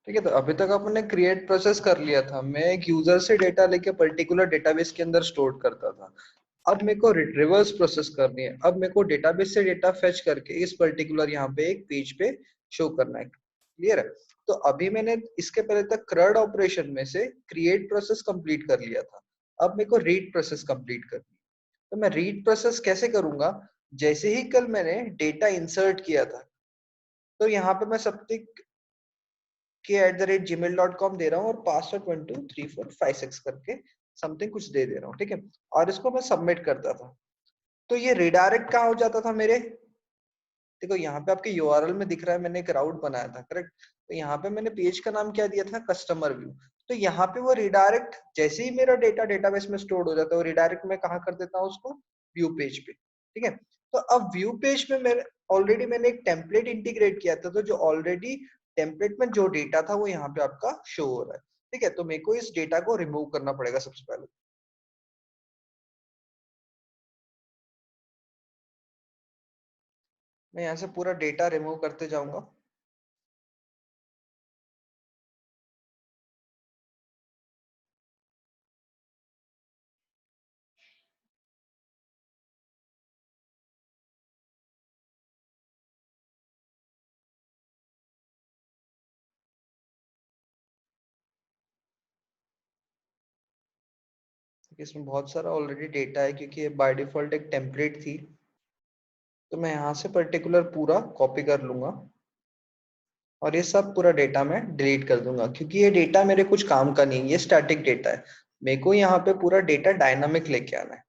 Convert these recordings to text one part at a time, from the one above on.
ठीक है। तो अभी तक अपने क्रिएट प्रोसेस कर लिया था, मैं एक यूजर से डेटा लेके पर्टिकुलर डेटाबेस के अंदर स्टोर करता था। अब मेरे को रिवर्स प्रोसेस करनी है, अब मेरे को डेटाबेस से डेटा फेच करके इस पर्टिकुलर यहाँ पे एक पेज पे शो करना है। क्लियर है? तो अभी मैंने इसके पहले तक CRUD ऑपरेशन में से क्रिएट प्रोसेस कंप्लीट कर लिया था, अब मेरे को रीड प्रोसेस कंप्लीट करनी है। तो मैं रीड प्रोसेस कैसे करूंगा? जैसे ही कल मैंने डेटा इंसर्ट किया था, तो यहाँ पे मैं सबटिक के @gmail.com दे रहा हूँ और पासवर्ड 123456 करके समथिंग कुछ दे रहा हूँ। ठीक है, और इसको मैं सबमिट करता था, तो ये रिडायरेक्ट कहाँ हो जाता था मेरे? देखो यहाँ पे आपके यूआरएल में दिख रहा है मैंने एक राउट बनाया था, करेक्ट? तो यहाँ पे मैंने पेज का नाम क्या दिया था? Customer view. तो यहाँ पे वो रिडायरेक्ट, जैसे ही मेरा डेटा डेटाबेस में स्टोर हो जाता है, वो रिडायरेक्ट मैं कहाँ कर देता हूँ उसको? व्यू पेज पे। ठीक है, तो अब व्यू पेज पे मेरे ऑलरेडी मैंने एक टेम्पलेट इंटीग्रेट किया था, तो जो ऑलरेडी टेम्पलेट में जो डेटा था वो यहाँ पे आपका शो हो रहा है। ठीक है, तो मेरे को इस डेटा को रिमूव करना पड़ेगा सबसे पहले। मैं यहाँ से पूरा डेटा रिमूव करते जाऊंगा। इसमें बहुत सारा ऑलरेडी डेटा है, क्योंकि ये बाय डिफॉल्ट एक टेम्पलेट थी। तो मैं यहाँ से पर्टिकुलर पूरा कॉपी कर लूंगा और ये सब पूरा डेटा मैं डिलीट कर दूंगा, क्योंकि ये डेटा मेरे कुछ काम का नहीं है, ये स्टैटिक डेटा है। मेरे को यहाँ पे पूरा डेटा डायनामिक लेके आना है।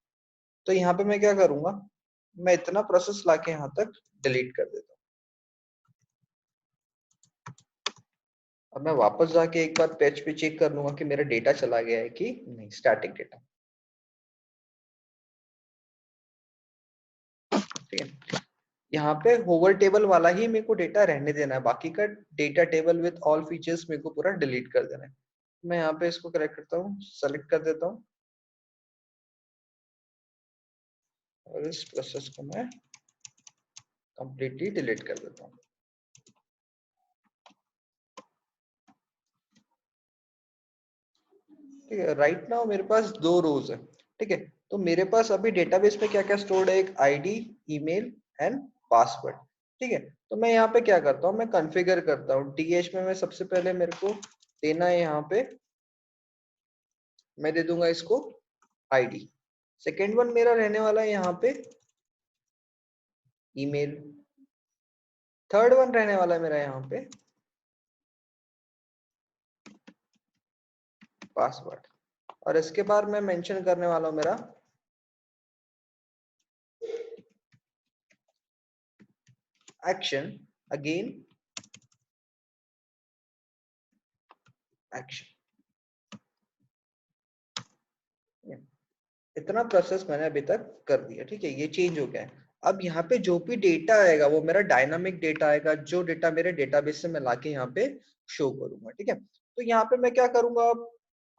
तो यहाँ पे मैं क्या करूंगा, मैं इतना प्रोसेस लाके यहाँ तक डिलीट कर देता हूँ। अब मैं वापस जाके एक बार पेज पे चेक कर लूंगा कि मेरा डेटा चला गया है कि नहीं, स्टैटिक डेटा। ठीक है, यहाँ पे होवर टेबल वाला ही मेरे को डेटा रहने देना है, बाकी का data table with all features मेरे को पूरा डिलीट कर देना है। मैं यहाँ पे इसको करेक्ट करता हूँ, सेलेक्ट कर देता हूँ और इस प्रोसेस को मैं कंप्लीटली डिलीट कर देता हूँ। ठीक है, राइट नाउ मेरे पास दो रोज है। ठीक है, तो मेरे पास अभी डेटाबेस में क्या क्या स्टोर्ड है? एक आईडी, ईमेल एंड पासवर्ड। ठीक है, तो मैं यहाँ पे क्या करता हूँ, मैं कॉन्फ़िगर करता हूँ। डीएच में मैं सबसे पहले मेरे को देना है, यहाँ पे मैं दे दूंगा इसको आईडी। सेकेंड वन मेरा रहने वाला है यहाँ पे ईमेल। थर्ड वन रहने वाला है मेरा यहाँ पे पासवर्ड। और इसके बाद मैं मेंशन करने वाला हूँ मेरा एक्शन, अगेन एक्शन। इतना प्रोसेस मैंने अभी तक कर दिया। ठीक है, ये चेंज हो गया है। अब यहाँ पे जो भी डेटा आएगा वो मेरा डायनामिक डेटा आएगा, जो डेटा मेरे डेटाबेस से मैं लाके यहाँ पे शो करूंगा। ठीक है, तो यहाँ पे मैं क्या करूंगा,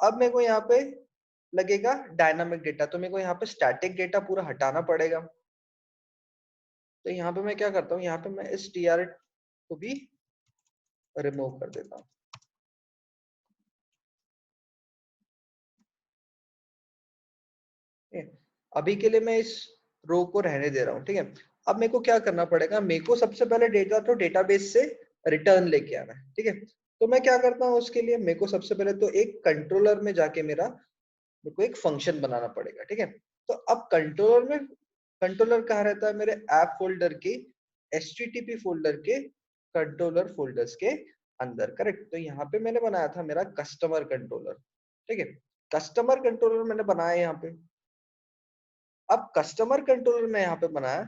अब मेरे को यहाँ पे लगेगा डायनामिक डेटा, तो मेरे को यहाँ पे स्टैटिक डेटा पूरा हटाना पड़ेगा। तो यहाँ पे मैं क्या करता हूँ, यहाँ पे मैं इस tr को भी रिमूव कर देता हूँ। ठीक है, अभी के लिए मैं इस रो को रहने दे रहा हूँ। ठीक है, अब मेरे को क्या करना पड़ेगा, मेरे को सबसे पहले डेटा तो डेटाबेस से रिटर्न लेके आना है। ठीक है, तो मैं क्या करता हूँ उसके लिए, मेरे को सबसे पहले तो एक कंट्रोलर में जाके मेरे को एक फंक्शन बनाना पड़ेगा। ठीक है, तो अब कंट्रोलर कहाँ रहता है? मेरे ऐप फोल्डर के HTTP फोल्डर के कंट्रोलर फोल्डर्स के अंदर। करेक्ट, तो यहाँ पे मैंने बनाया था मेरा कस्टमर कंट्रोलर। ठीक है, कस्टमर कंट्रोलर मैंने बनाया यहाँ पे। अब कस्टमर कंट्रोलर में यहाँ पे बनाया,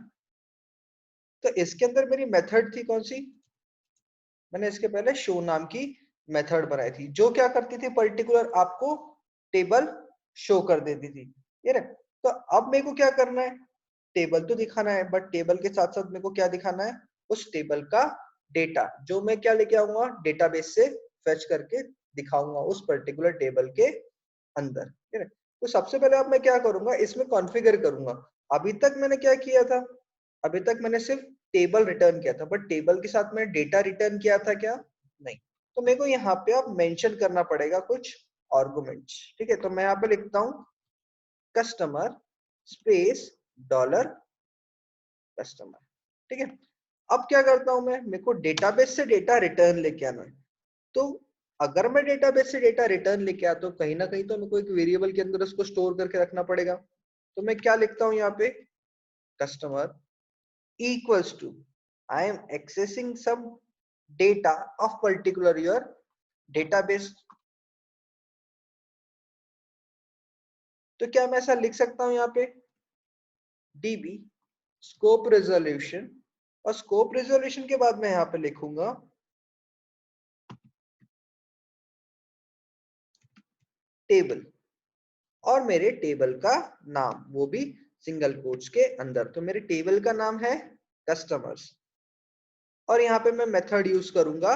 तो इसके अंदर मेरी मेथड थी कौन सी? मैंने इसके पहले शो नाम की मेथड बनाई थी, जो क्या करती थी, पर्टिकुलर आपको टेबल शो कर देती थी। ये ना, तो अब मेरे को क्या करना है, टेबल तो दिखाना है, बट टेबल के साथ साथ मेरे को क्या दिखाना है? उस टेबल का डेटा, जो मैं क्या लेके आऊंगा, डेटाबेस से फेच करके दिखाऊंगा उस पर्टिकुलर टेबल के अंदर। ठीक है, तो सबसे पहले अब मैं क्या करूंगा, इसमें कॉन्फ़िगर करूंगा। अभी तक मैंने क्या किया था, अभी तक मैंने सिर्फ टेबल रिटर्न किया था, बट टेबल के साथ मैंने डेटा रिटर्न किया था क्या? नहीं। तो मेरे को यहाँ पे अब मेंशन करना पड़ेगा कुछ आर्गुमेंट्स। ठीक है, तो मैं यहाँ पे लिखता हूँ कस्टमर स्पेस डॉलर कस्टमर। ठीक है, अब क्या करता हूं मैं, मेरे को डेटाबेस से डेटा रिटर्न लेके आना है। तो अगर मैं डेटाबेस से डेटा रिटर्न लेके आता हूं, कहीं ना कहीं तो मेरे को एक वेरिएबल के अंदर उसको स्टोर करके रखना पड़ेगा। तो मैं क्या लिखता हूं यहाँ पे, customer equals to I am accessing some data of particular your database। तो क्या मैं ऐसा लिख सकता हूं यहाँ पे db स्कोप रेजोल्यूशन, और स्कोप रेजोल्यूशन के बाद मैं यहाँ पे लिखूंगा टेबल, और मेरे टेबल का नाम वो भी सिंगल कोट्स के अंदर। तो मेरे टेबल का नाम है कस्टमर्स, और यहाँ पे मैं मेथड यूज करूंगा,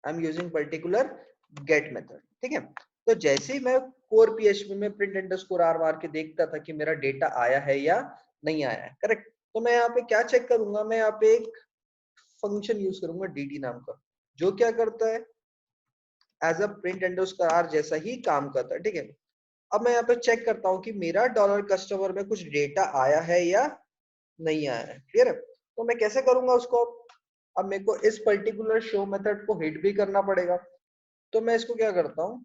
I am using particular get method. ठीक है, तो जैसे ही मैं कोर पीएचपी में प्रिंट अंडरस्कोर आर मार के देखता था कि मेरा डेटा आया है या नहीं आया है, करेक्ट, तो मैं यहाँ पे क्या चेक करूंगा, मैं यहाँ पे एक फंक्शन यूज करूंगा dd नाम का, जो क्या करता है as a print underscore R जैसा ही काम करता है। ठीक है, अब मैं यहाँ पे चेक करता हूँ कि मेरा डॉलर कस्टमर में कुछ डेटा आया है या नहीं आया है। क्लियर है, तो मैं कैसे करूंगा उसको, अब मेरे को इस पर्टिकुलर शो मेथड को हिट भी करना पड़ेगा। तो मैं इसको क्या करता हूँ,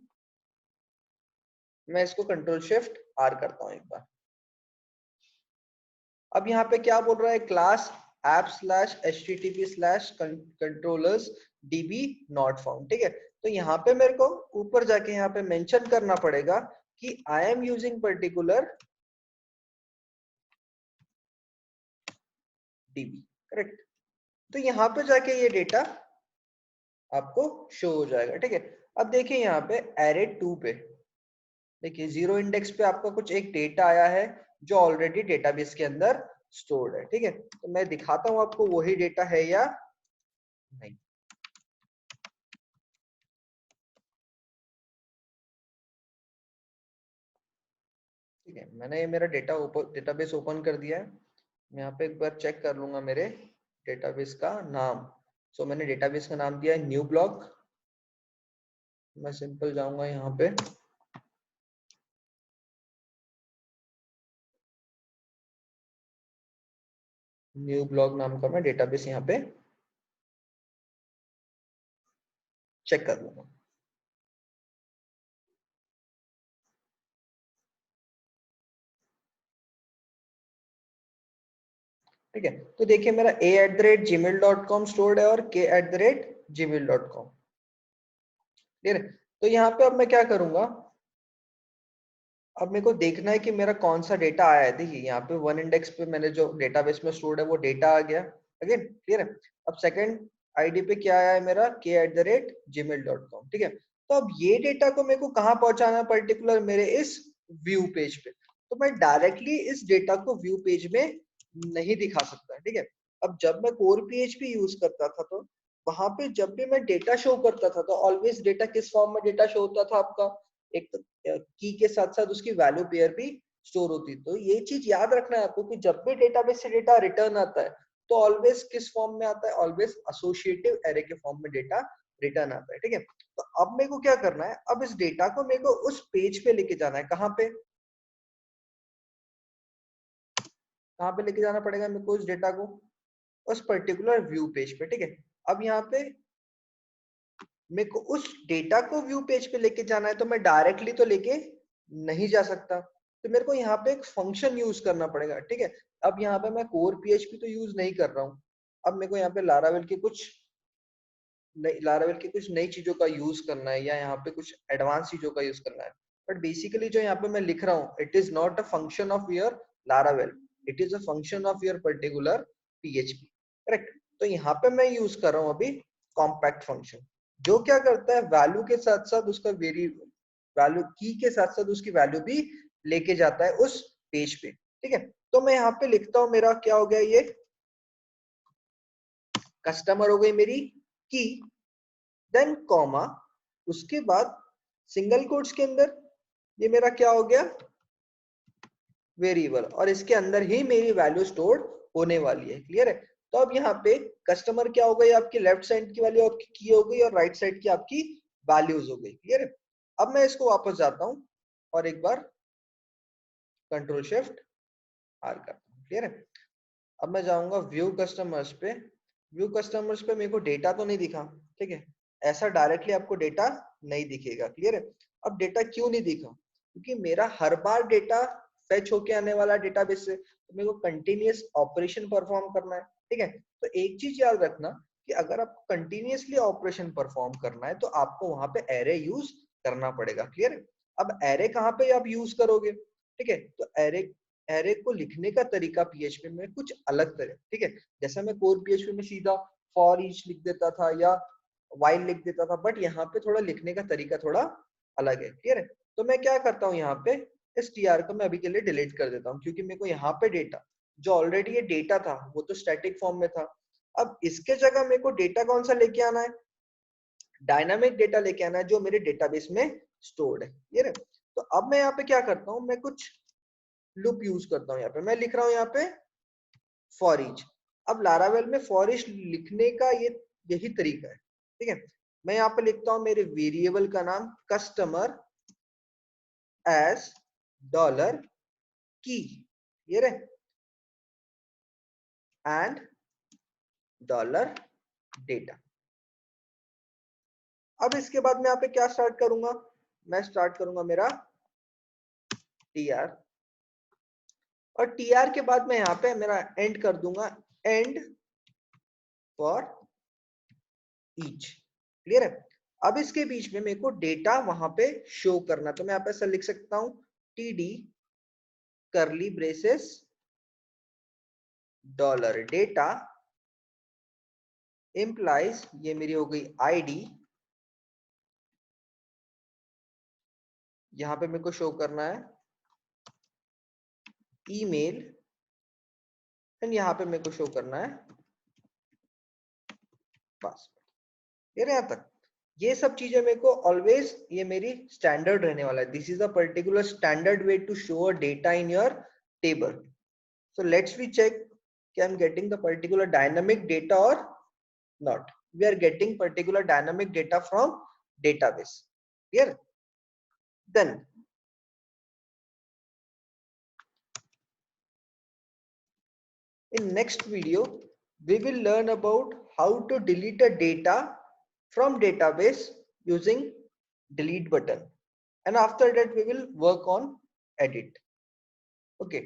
मैं इसको कंट्रोल शिफ्ट आर करता हूँ एक बार। अब यहाँ पे क्या बोल रहा है, class app slash http slash controllers db not found. ठीक है, तो यहाँ पे मेरे को ऊपर जाके यहाँ पे मेंशन करना पड़ेगा कि I am using particular db, correct. तो यहाँ पे जाके ये डेटा आपको शो हो जाएगा। ठीक है, अब देखिए यहाँ पे एरे 2 पे देखिए 0 इंडेक्स पे आपका कुछ एक डेटा आया है जो ऑलरेडी डेटाबेस के अंदर स्टोर्ड है। ठीक है, तो मैं दिखाता हूँ आपको वही डेटा है या नहीं। ठीक है, मैंने ये मेरा डेटाबेस ओपन कर दिया है। मैं यहाँ पे एक बार चेक कर लूंगा मेरे डेटाबेस का नाम। सो मैंने डेटाबेस का नाम दिया है न्यू ब्लॉक। मैं सिंपल जाऊंगा यहाँ पे, न्यू ब्लॉक नाम का मैं डेटाबेस यहाँ पे चेक कर लूंगा। ठीक है, तो देखिए मेरा a@gmail.com स्टोर्ड है और k@gmail.com। क्लियर है, तो यहाँ पे अब मैं क्या करूंगा, अब मेरे को देखना है कि मेरा कौन सा डेटा आया है। देखिए यहाँ पे 1 इंडेक्स पे मैंने जो डेटाबेस में स्टोर्ड है वो डेटा आ गया अगेन। क्लियर है, अब सेकंड आईडी पे क्या आया है मेरा k@gmail.com। ठीक है, तो अब ये डेटा को मेरे को कहाँ पहुंचाना है, पर्टिकुलर मेरे इस व्यू पेज पे। तो मैं डायरेक्टली इस डेटा को व्यू पेज में नहीं दिखा सकता। ठीक है, अब जब मैं कोर पीएचपी यूज करता था तो वहां पे जब भी मैं डेटा शो करता था तो ऑलवेज डेटा किस फॉर्म में डेटा शो होता था आपका, एक की के साथ साथ उसकी वैल्यू पेयर भी स्टोर होती। तो ये चीज याद रखना है आपको कि जब भी डेटाबेस से डेटा रिटर्न आता है तो ऑलवेज किस फॉर्म में आता है, ऑलवेज एसोसिएटिव एरे के फॉर्म में डेटा रिटर्न आता है। ठीक है, तो अब मेरे को क्या करना है, अब इस डेटा को मेरे को उस पेज पे लेके जाना है। कहाँ पे, कहाँ पे लेके जाना पड़ेगा मेरे को इस डेटा को, उस पर्टिकुलर व्यू पेज पे। ठीक है, अब यहाँ पे मेरे को उस डेटा को व्यू पेज पे लेके जाना है, तो मैं डायरेक्टली तो लेके नहीं जा सकता, तो मेरे को यहाँ पे एक फंक्शन यूज करना पड़ेगा। ठीक है, अब यहाँ पे मैं कोर पीएचपी तो यूज नहीं कर रहा हूँ, अब मेरे को यहाँ पे लारावेल की कुछ नई चीजों का यूज करना है, या यहाँ पे कुछ एडवांस चीजों का यूज करना है। बट बेसिकली जो यहाँ पे मैं लिख रहा हूँ, it is not a function of your Laravel, it is a function of your particular PHP. Correct, तो यहाँ पे मैं यूज कर रहा हूँ अभी कॉम्पैक्ट फंक्शन, जो क्या करता है वैल्यू के साथ साथ उसका वैल्यू की के साथ साथ उसकी वैल्यू भी लेके जाता है उस पेज पे। ठीक है, तो मैं यहाँ पे लिखता हूँ, मेरा क्या हो गया, ये कस्टमर हो गई मेरी की, देन कॉमा, उसके बाद सिंगल कोट्स के अंदर ये मेरा क्या हो गया, वेरिएबल, और इसके अंदर ही मेरी वैल्यू स्टोर होने वाली है। क्लियर है, तो अब यहाँ पे कस्टमर क्या हो गई, आपकी लेफ्ट साइड की वाली आपकी की हो गई और राइट साइड की आपकी वैल्यूज हो गई। क्लियर है? अब मैं इसको वापस जाता हूँ और एक बार कंट्रोल शिफ्ट आर करता हूँ। क्लियर है? अब मैं जाऊंगा व्यू कस्टमर्स पे। व्यू कस्टमर्स पे मेरे को डेटा तो नहीं दिखा, ठीक है, ऐसा डायरेक्टली आपको डेटा नहीं दिखेगा। क्लियर है? अब डेटा क्यों नहीं दिखा? क्योंकि मेरा हर बार डेटा फेच होके आने वाला डेटाबेस से, तो मेरे को कंटिन्यूअस ऑपरेशन परफॉर्म करना है। ठीक है? तो एक चीज याद रखना कि अगर आपको कंटिन्यूअसली ऑपरेशन परफॉर्म करना है तो आपको वहां पे एरे यूज करना पड़ेगा। क्लियर है? अब एरे कहाँ पे आप यूज करोगे? ठीक है, तो एरे को लिखने का तरीका पीएचपी में कुछ अलग तरह, ठीक है, जैसा मैं कोर पीएचपी में सीधा फॉर ईच लिख देता था या व्हाइल लिख देता था, बट यहाँ पे थोड़ा लिखने का तरीका थोड़ा अलग है। क्लियर है? तो मैं क्या करता हूँ, यहाँ पे इस टीआर को मैं अभी के लिए डिलीट कर देता हूँ, क्योंकि मेरे को यहाँ पे डेटा जो ऑलरेडी ये डेटा था वो तो स्टैटिक फॉर्म में था। अब इसके जगह मेरे को डेटा कौन सा लेके आना है? डायनामिक डेटा लेके आना है जो मेरे डेटाबेस में स्टोर्ड है। क्लियर है? तो अब मैं यहाँ पे क्या करता हूँ, मैं कुछ लूप यूज करता हूँ। यहाँ पे मैं लिख रहा हूँ यहाँ पे फॉर ईच। अब लारावेल में फॉर ईच लिखने का यही तरीका है। ठीक है? मैं यहाँ पे लिखता हूँ मेरे वेरिएबल का नाम कस्टमर एज डॉलर की, क्लियर है, एंड डॉलर डेटा। अब इसके बाद मैं यहाँ पे क्या स्टार्ट करूंगा, मैं स्टार्ट करूंगा मेरा टीआर, और टीआर के बाद मैं यहाँ पे मेरा एंड कर दूंगा एंड फॉर ईच। क्लियर है? अब इसके बीच में मेरे को डेटा वहां पे शो करना, तो मैं यहाँ पे ऐसा लिख सकता हूं टीडी करली ब्रेसेस डॉलर डेटा इंप्लाइज, ये मेरी हो गई आईडी, यहां पे मेरे को शो करना है ईमेल, एंड यहाँ पे मेरे को शो करना है पासवर्ड। ये यहाँ तक ये सब चीजें मेरे को ऑलवेज ये मेरी स्टैंडर्ड रहने वाला है। This is a particular standard way to show a data in your table. So let's we check कि I'm getting the particular dynamic data or not. We are getting particular dynamic data from database. Clear? Then in next video we will learn about how to delete a data from database using delete button, and after that we will work on edit. Okay.